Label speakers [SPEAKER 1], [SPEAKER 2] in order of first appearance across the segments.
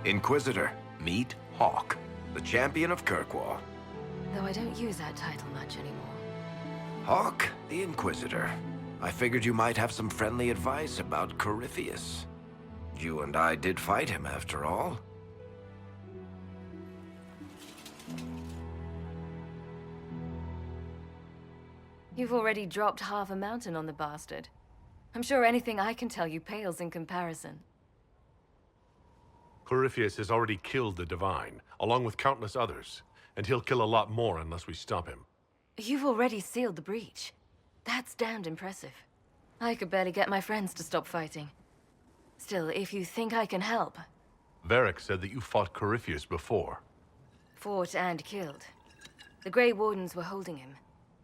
[SPEAKER 1] Inquisitor, meet Hawke, the champion of Kirkwall.
[SPEAKER 2] Though I don't use that title much anymore.
[SPEAKER 1] Hawke, the Inquisitor. I figured you might have some friendly advice about Corypheus. You and I did fight him, after all.
[SPEAKER 2] You've already dropped half a mountain on the bastard. I'm sure anything I can tell you pales in comparison.
[SPEAKER 3] Corypheus has already killed the Divine, along with countless others, and he'll kill a lot more unless we stop him.
[SPEAKER 2] You've already sealed the breach. That's damned impressive. I could barely get my friends to stop fighting. Still, if you think I can help...
[SPEAKER 3] Varric said that you fought Corypheus before.
[SPEAKER 2] Fought and killed. The Grey Wardens were holding him,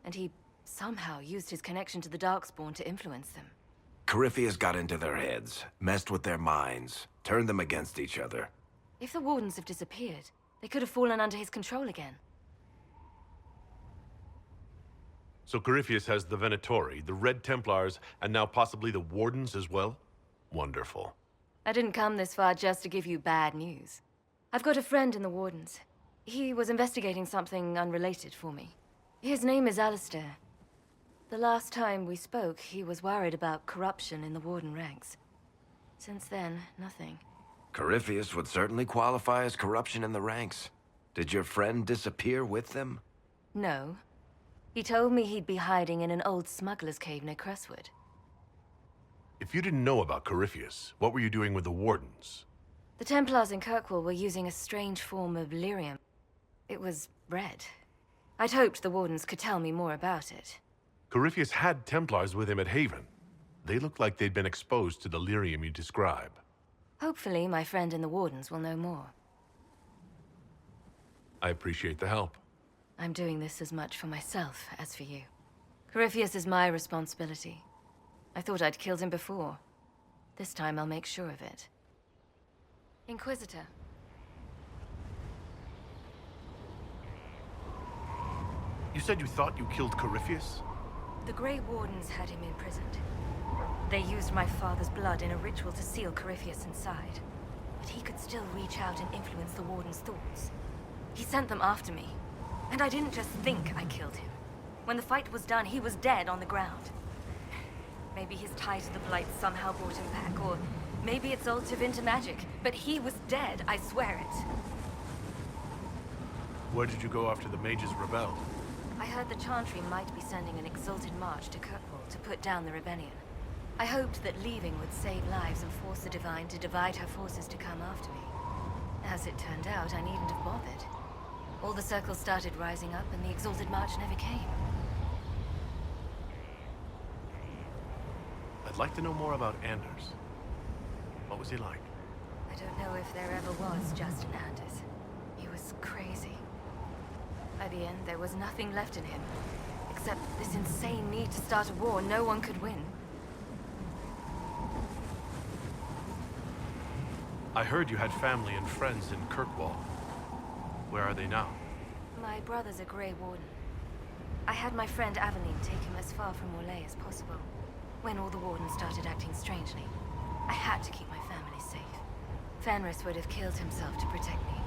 [SPEAKER 2] and he somehow used his connection to the Darkspawn to influence them.
[SPEAKER 1] Corypheus got into their heads, messed with their minds, turned them against each other.
[SPEAKER 2] If the Wardens have disappeared, they could have fallen under his control again.
[SPEAKER 3] So Corypheus has the Venatori, the Red Templars, and now possibly the Wardens as well? Wonderful.
[SPEAKER 2] I didn't come this far just to give you bad news. I've got a friend in the Wardens. He was investigating something unrelated for me. His name is Alistair. The last time we spoke, he was worried about corruption in the Warden ranks. Since then, nothing.
[SPEAKER 1] Corypheus would certainly qualify as corruption in the ranks. Did your friend disappear with them?
[SPEAKER 2] No. He told me he'd be hiding in an old smuggler's cave near Crestwood.
[SPEAKER 3] If you didn't know about Corypheus, what were you doing with the Wardens?
[SPEAKER 2] The Templars in Kirkwall were using a strange form of lyrium. It was red. I'd hoped the Wardens could tell me more about it.
[SPEAKER 3] Corypheus had Templars with him at Haven. They looked like they'd been exposed to the lyrium you describe.
[SPEAKER 2] Hopefully, my friend in the Wardens will know more.
[SPEAKER 3] I appreciate the help.
[SPEAKER 2] I'm doing this as much for myself as for you. Corypheus is my responsibility. I thought I'd killed him before. This time I'll make sure of it. Inquisitor.
[SPEAKER 3] You said you thought you killed Corypheus?
[SPEAKER 2] The Grey Wardens had him imprisoned. They used my father's blood in a ritual to seal Corypheus inside. But he could still reach out and influence the Warden's thoughts. He sent them after me. And I didn't just think I killed him. When the fight was done, he was dead on the ground. Maybe his tie to the Blight somehow brought him back, or maybe it's all Tevinter magic. But he was dead, I swear it.
[SPEAKER 3] Where did you go after the mages rebelled?
[SPEAKER 2] I heard the Chantry might be sending an exalted march to Kirkwall to put down the rebellion. I hoped that leaving would save lives and force the Divine to divide her forces to come after me. As it turned out, I needn't have bothered. All the circles started rising up, and the exalted march never came.
[SPEAKER 3] I'd like to know more about Anders. What was he like?
[SPEAKER 2] I don't know if there ever was just an Anders. He was crazy. By the end, there was nothing left in him, except this insane need to start a war no one could win.
[SPEAKER 3] I heard you had family and friends in Kirkwall. Where are they now?
[SPEAKER 2] My brother's a Grey Warden. I had my friend Aveline take him as far from Orlais as possible. When all the Wardens started acting strangely, I had to keep my family safe. Fenris would have killed himself to protect me.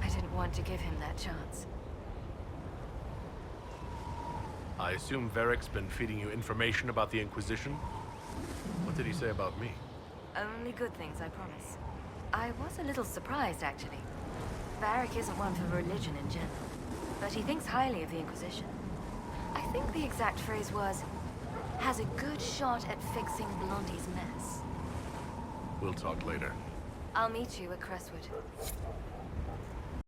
[SPEAKER 2] I didn't want to give him that chance.
[SPEAKER 3] I assume Varric's been feeding you information about the Inquisition? What did he say about me?
[SPEAKER 2] Only good things, I promise. I was a little surprised, actually. Varric isn't one for religion in general, but he thinks highly of the Inquisition. I think the exact phrase was, has a good shot at fixing Blondie's mess.
[SPEAKER 3] We'll talk later.
[SPEAKER 2] I'll meet you at Crestwood.